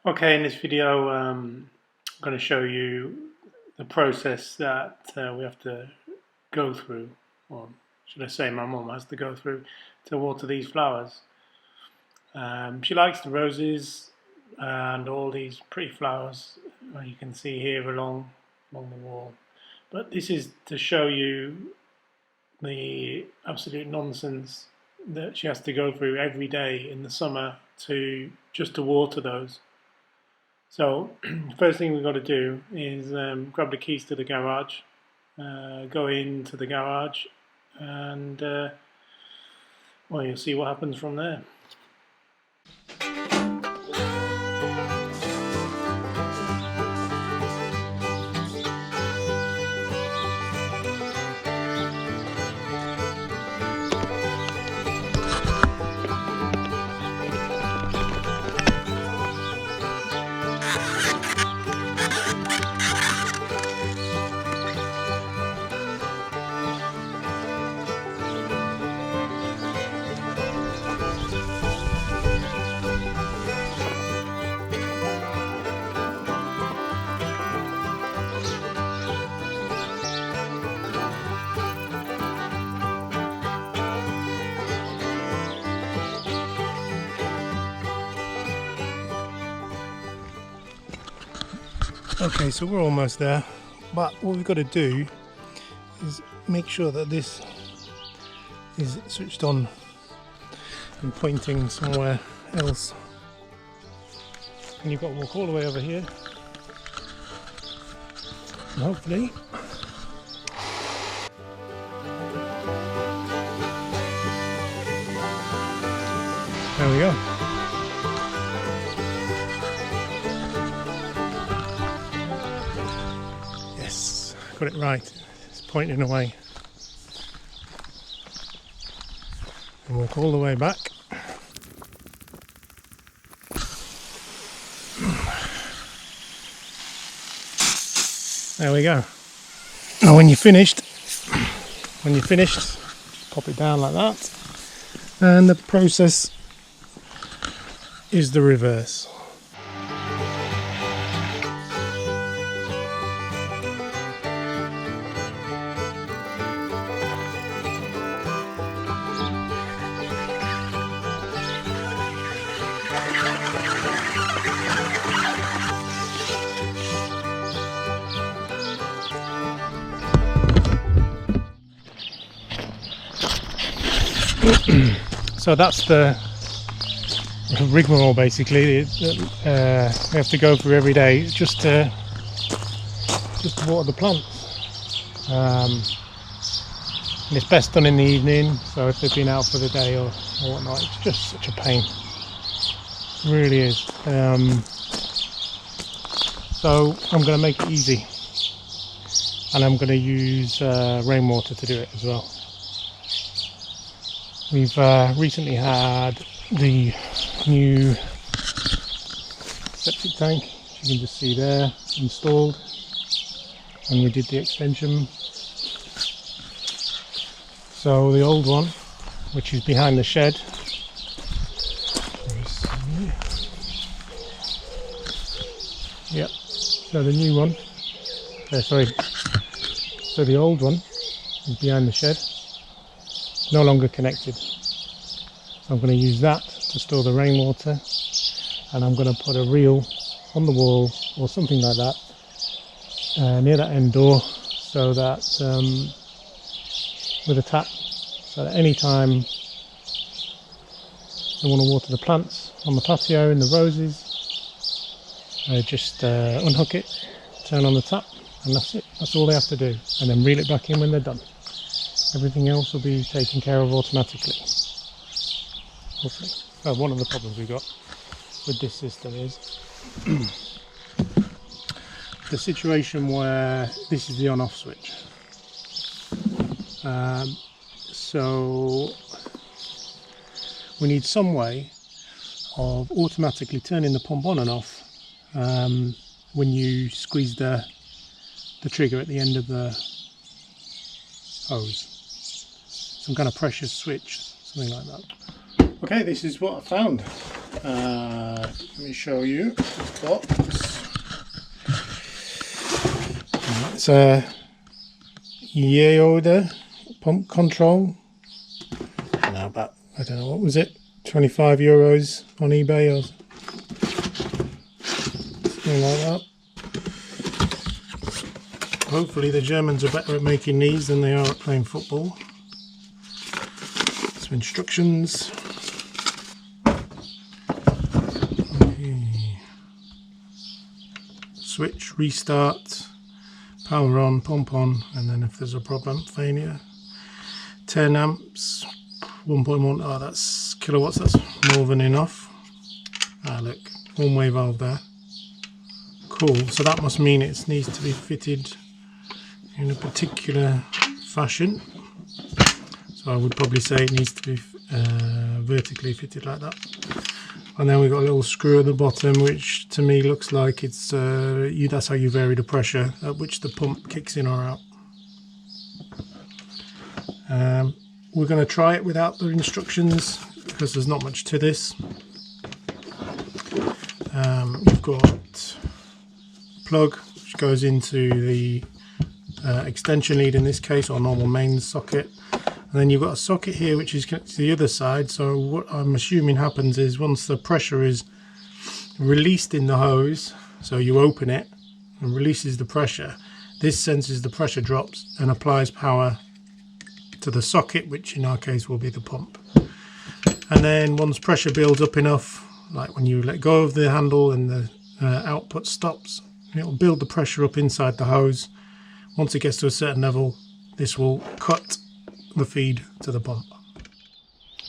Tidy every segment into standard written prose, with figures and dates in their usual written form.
Okay, in this video I'm going to show you the process that we have to go through, or should I say my mum has to go through to water these flowers. She likes the roses and all these pretty flowers you can see here along the wall, but this is to show you the absolute nonsense that she has to go through every day in the summer just to water those. So first thing we've got to do is grab the keys to the garage, go into the garage, and well, you'll see what happens from there. Okay, so we're almost there, but what we've got to do is make sure that this is switched on and pointing somewhere else. And you've got to walk all the way over here, and hopefully there we go. Got it right, it's pointing away. And walk all the way back. There we go. Now when you're finished, pop it down like that. And the process is the reverse. So that's the rigmarole basically. We have to go through every day just to water the plants. And it's best done in the evening, so if they've been out for the day or whatnot, it's just such a pain. It really is. So I'm going to make it easy, and I'm going to use rainwater to do it as well. We've recently had the new septic tank, you can just see there, installed, and we did the extension. So the old one, which is behind the shed, yep, so the new one, so the old one is behind the shed, no longer connected. So I'm going to use that to store the rainwater, and I'm going to put a reel on the wall or something like that near that end door, so that with a tap, so that any time I want to water the plants on the patio in the roses, I just unhook it, turn on the tap, and that's it. That's all they have to do, and then reel it back in when they're done. Everything else will be taken care of automatically, hopefully. One of the problems we've got with this system is the situation where this is the on-off switch. So we need some way of automatically turning the pump on and off when you squeeze the trigger at the end of the hose. Some kind of pressure switch, something like that. Okay, this is what I found. Let me show you this box. It's a Gardena pump control. Now about, I don't know, what was it, 25 euros on eBay or something like that. Hopefully the Germans are better at making these than they are at playing football. Some instructions. Okay. Switch, restart, power on, pump on, and then if there's a problem, failure. 10 amps, 1.1, oh that's kilowatts, that's more than enough. Ah look, one-way valve there. Cool, so that must mean it needs to be fitted in a particular fashion. So I would probably say it needs to be vertically fitted like that. And then we've got a little screw at the bottom, which to me looks like it's that's how you vary the pressure at which the pump kicks in or out. We're going to try it without the instructions because there's not much to this. You've got a plug which goes into the extension lead in this case, or normal mains socket, and then you've got a socket here which is connected to the other side. So what I'm assuming happens is once the pressure is released in the hose, so you open it and releases the pressure, this senses the pressure drops and applies power to the socket, which in our case will be the pump. And then once pressure builds up enough, like when you let go of the handle and the output stops, it will build the pressure up inside the hose. Once it gets to a certain level, this will cut the feed to the pump.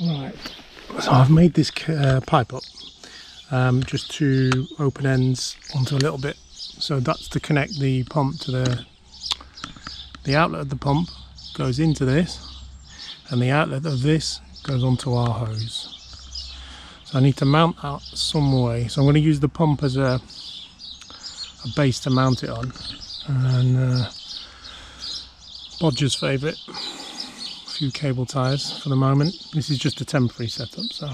Right, so I've made this pipe up, just two open ends onto a little bit. So that's to connect the pump to the outlet of the pump goes into this, and the outlet of this goes onto our hose. So I need to mount that some way. So I'm going to use the pump as a base to mount it on, and Bodger's favourite, a few cable ties for the moment. This is just a temporary setup, so.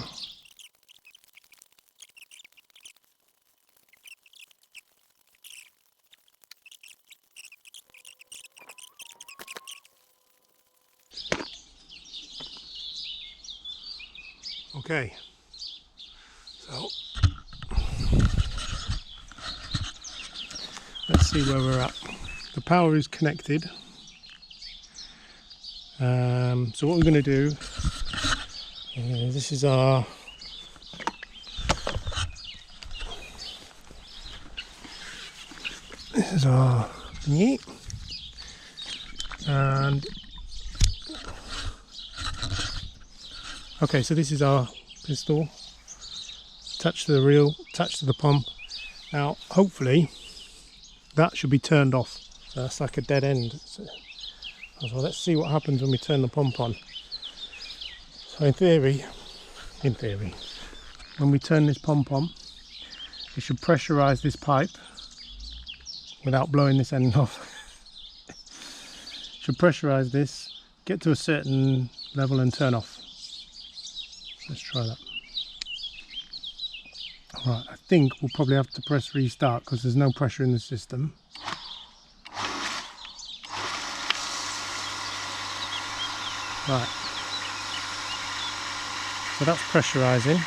Okay, so let's see where we're at. The power is connected. So what we're going to do is this is our thingy, and okay, so this is our pistol attached to the reel, attached to the pump. Now hopefully that should be turned off, so that's like a dead end. So let's see what happens when we turn the pump on. So in theory, when we turn this pump on, it should pressurize this pipe without blowing this end off. Should pressurize this, get to a certain level and turn off. Let's try that. Right, I think we'll probably have to press restart because there's no pressure in the system. Right, so that's pressurizing.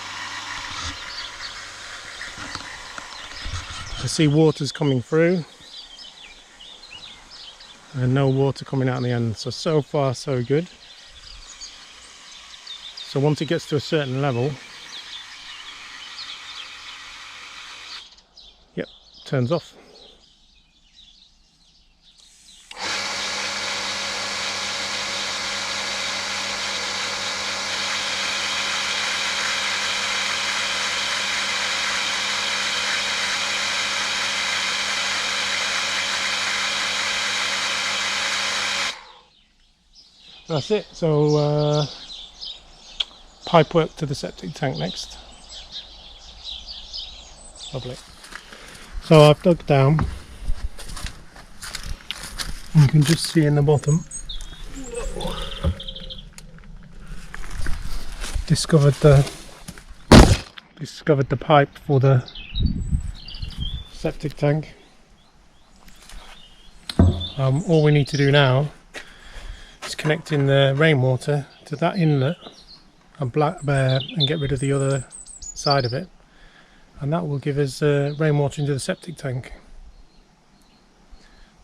I see water's coming through and no water coming out in the end, so far so good. So once it gets to a certain level, yep, turns off. That's it. So pipe work to the septic tank next. Lovely. So I've dug down. You can just see in the bottom. Discovered the discovered the pipe for the septic tank. All we need to do now is connect in the rainwater to that inlet and get rid of the other side of it, and that will give us rainwater into the septic tank.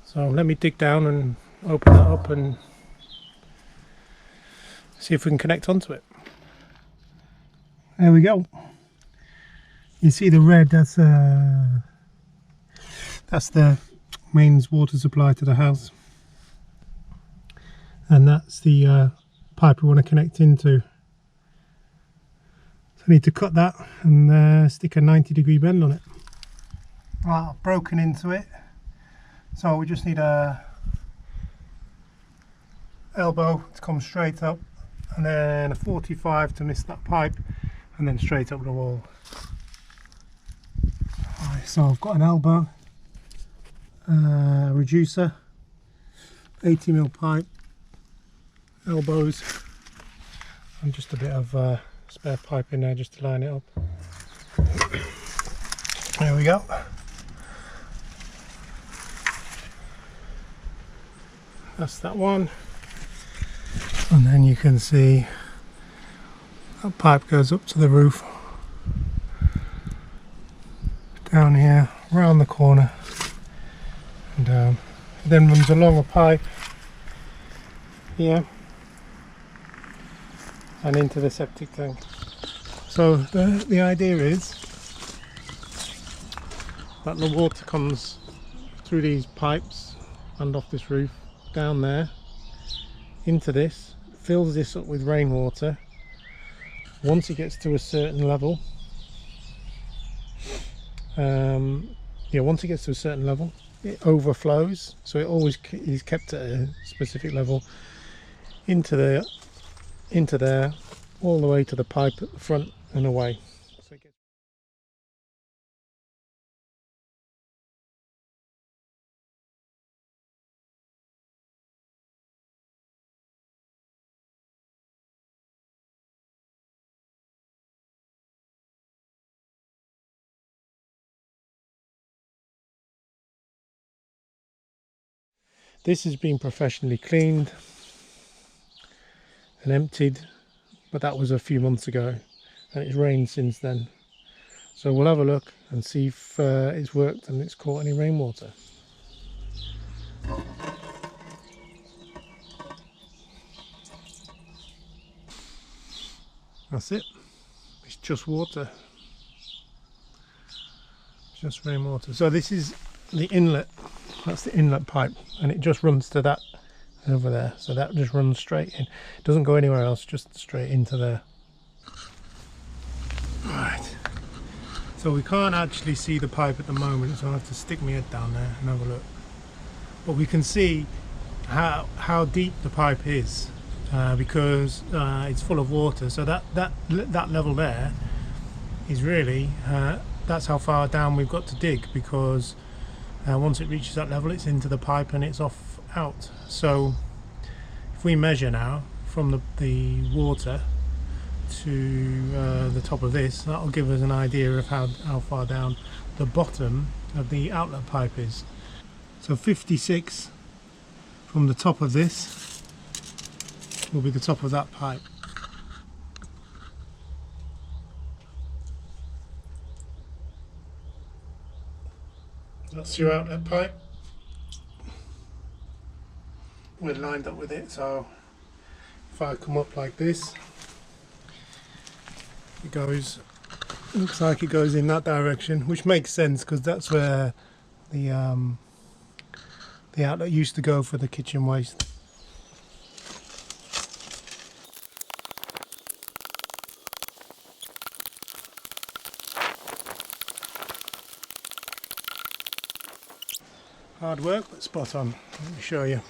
So let me dig down and open that up and see if we can connect onto it. There we go. You see the red, that's the mains water supply to the house, and that's the pipe we want to connect into. So I need to cut that and stick a 90-degree bend on it. Right, I've broken into it, so we just need a elbow to come straight up, and then a 45 to miss that pipe, and then straight up the wall. Right, so I've got an elbow, reducer, 80mm pipe, elbows, and just a bit of spare pipe in there just to line it up. There we go. That's that one, and then you can see that pipe goes up to the roof, down here, round the corner, and down. It then runs along a pipe here and into the septic tank. So the idea is that the water comes through these pipes and off this roof down there into this, fills this up with rainwater. Once it gets to a certain level, once it gets to a certain level, it overflows, so it always is kept at a specific level into there, all the way to the pipe at the front and away. So it gets This has been professionally cleaned and emptied, but that was a few months ago, and it's rained since then. So we'll have a look and see if it's worked and it's caught any rainwater. That's it. It's just water. Just rainwater. So this is the inlet. That's the inlet pipe, and it just runs to that over there. So that just runs straight in. It doesn't go anywhere else, just straight into there. Right. So we can't actually see the pipe at the moment, so I have to stick my head down there and have a look. But we can see how deep the pipe is, because it's full of water. So that level there is really that's how far down we've got to dig, because once it reaches that level, it's into the pipe and it's off out. So if we measure now from the water to the top of this, that'll give us an idea of how far down the bottom of the outlet pipe is. So 56 from the top of this will be the top of that pipe. That's your outlet pipe. We're lined up with it, so if I come up like this, it goes, looks like it goes in that direction, which makes sense because that's where the outlet used to go for the kitchen waste. Hard work, but spot on. Let me show you.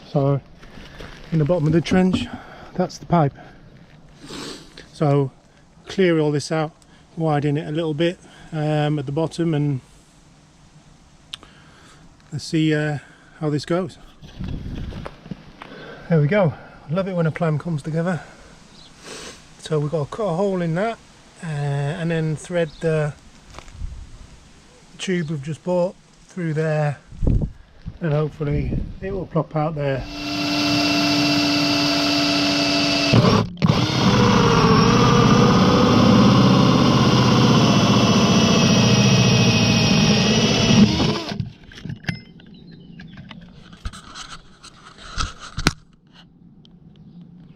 So, in the bottom of the trench, that's the pipe. So, clear all this out, widen it a little bit at the bottom, and let's see how this goes. There we go. I love it when a plan comes together. So we've got to cut a hole in that and then thread the tube we've just bought through there, and hopefully it will plop out there.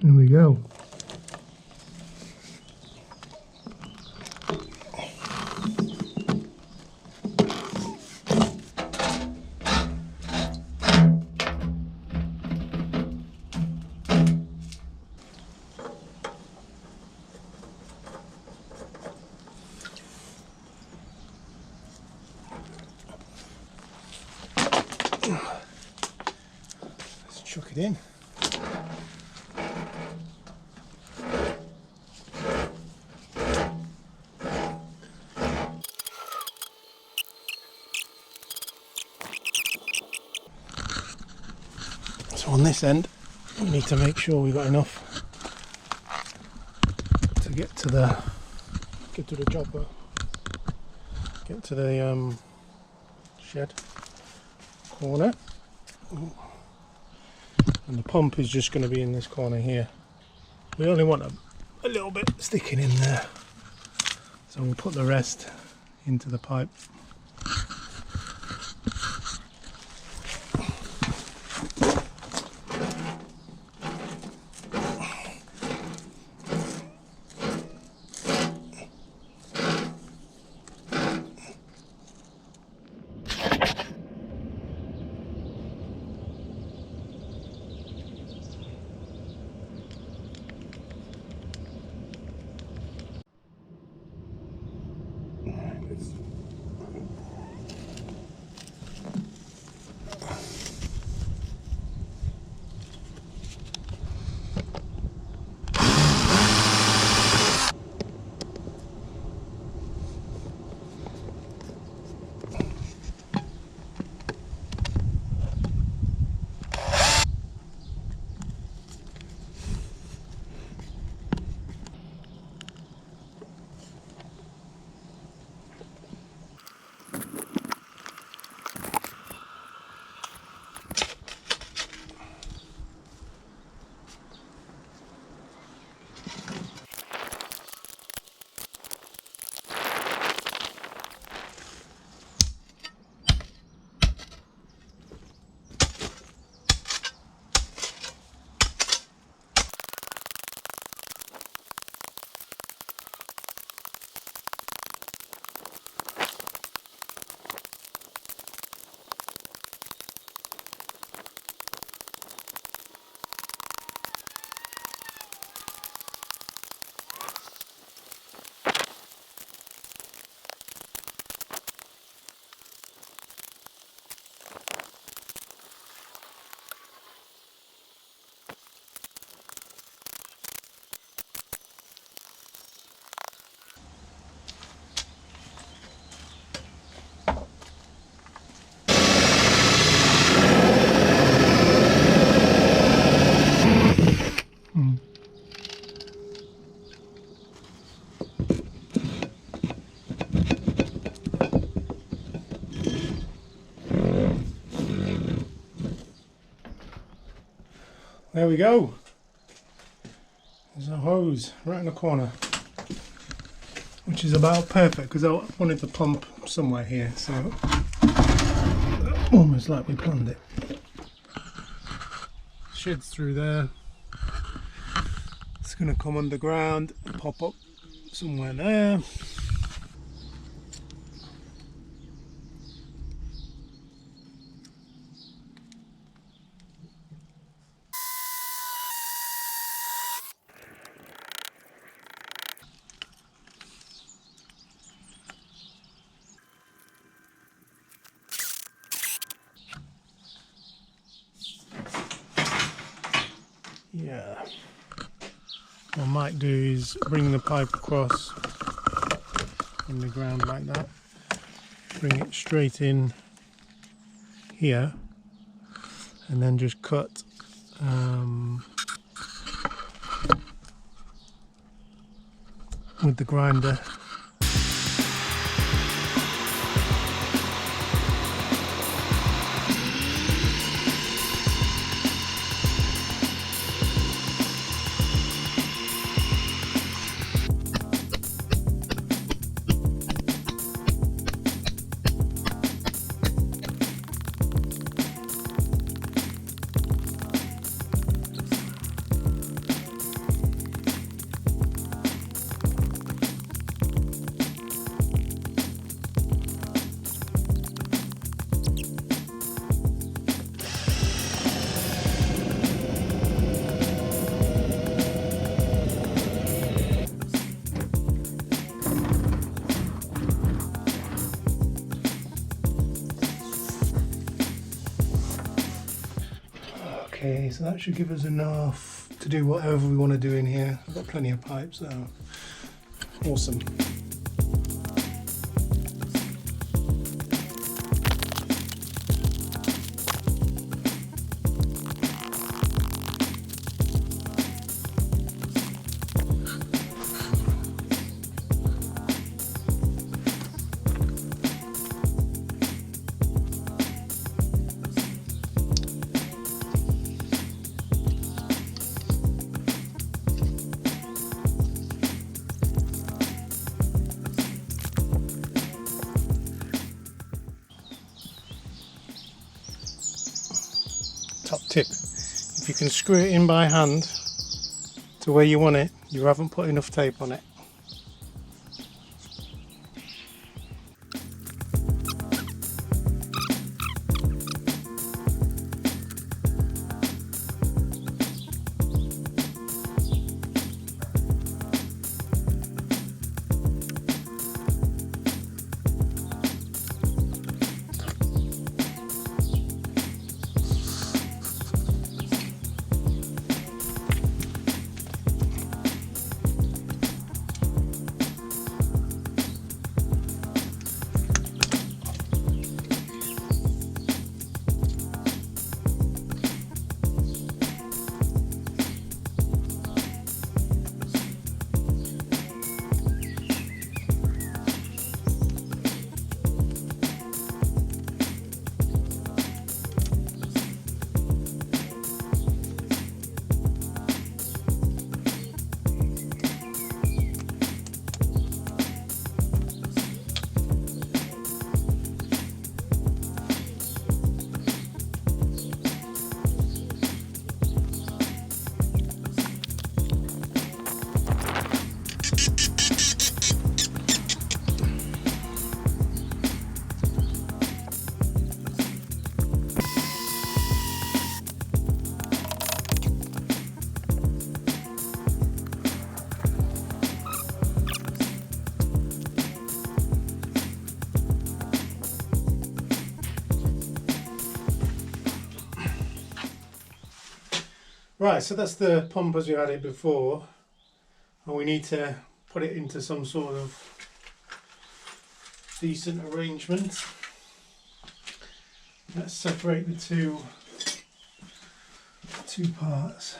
There we go. Let's chuck it in. So on this end, we need to make sure we've got enough to get to the chopper, get to the shed corner, and the pump is just going to be in this corner here. We only want a little bit sticking in there, so we'll put the rest into the pipe. There we go. There's a hose right in the corner, which is about perfect because I wanted the pump somewhere here, so almost like we planned it. Shed's through there. It's going to come underground and pop up somewhere there. Yeah, what I might do is bring the pipe across on the ground like that, bring it straight in here, and then just cut with the grinder. Okay, so that should give us enough to do whatever we want to do in here. I've got plenty of pipes, so awesome. Top tip, if you can screw it in by hand to where you want it, you haven't put enough tape on it. Right, so that's the pump as we had it before, and we need to put it into some sort of decent arrangement. Let's separate the two parts.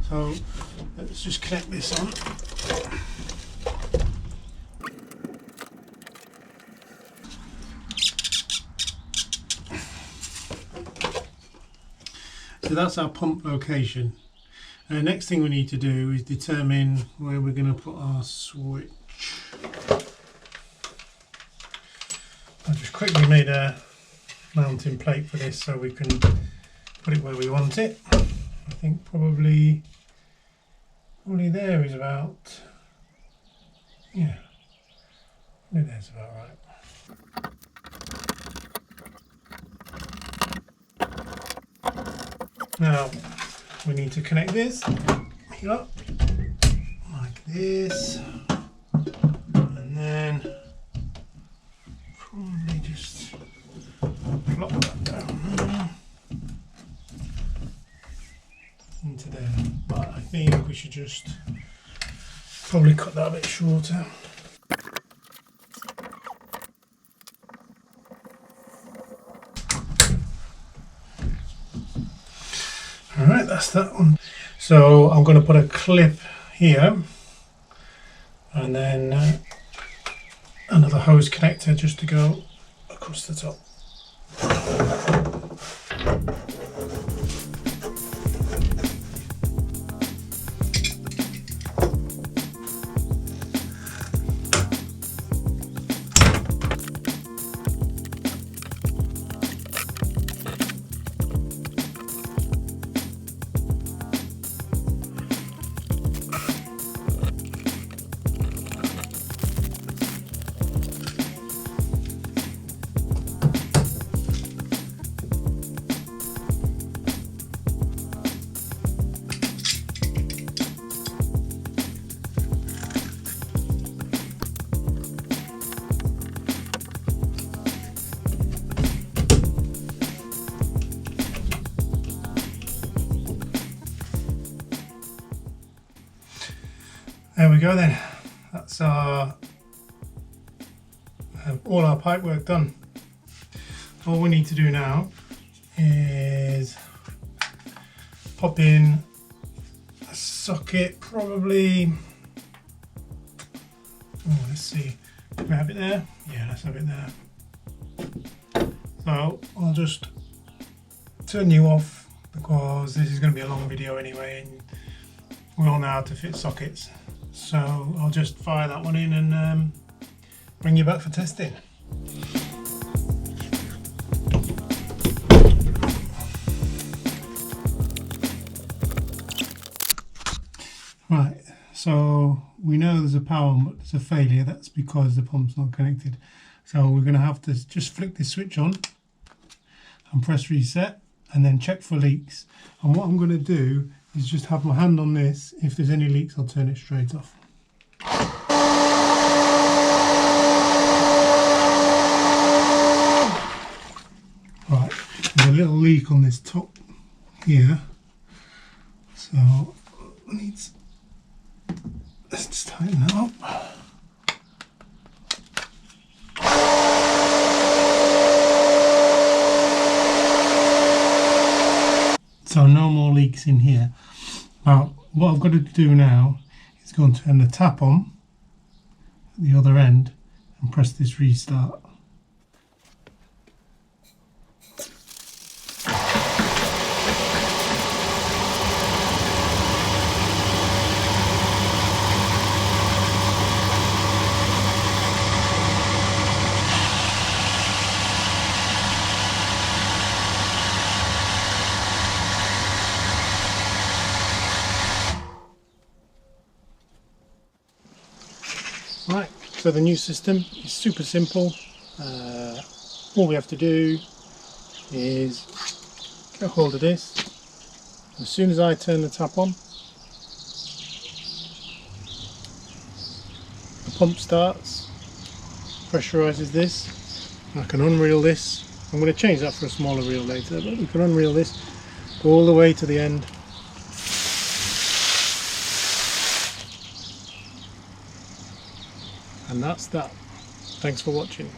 So let's just connect this on. So that's our pump location. And the next thing we need to do is determine where we're going to put our switch. I just quickly made a mounting plate for this so we can put it where we want it. I think probably there is about, yeah, probably there's about right. Now we need to connect this here up like this, and then probably just plop that down there into there. But I think we should just probably cut that a bit shorter. Alright, that's that one. So I'm going to put a clip here and then another hose connector just to go across the top. There we go then, that's our all our pipe work done. All we need to do now is pop in a socket, probably, oh, let's see, can we have it there? Yeah, let's have it there. So I'll just turn you off because this is going to be a long video anyway and we all know how to fit sockets. So I'll just fire that one in and bring you back for testing. Right, so we know there's a power, but there's a failure. That's because the pump's not connected. So we're going to have to just flick this switch on and press reset and then check for leaks. And what I'm going to do is just have my hand on this. If there's any leaks, I'll turn it straight off. Right, there's a little leak on this top here, so let's just tighten that up. So no more leaks in here. Now what I've got to do now is go and turn the tap on at the other end and press this restart. Right, so the new system is super simple. All we have to do is get hold of this. As soon as I turn the tap on, the pump starts, pressurizes this. I can unreel this. I'm going to change that for a smaller reel later, but we can unreel this, go all the way to the end. And that's that. Thanks for watching.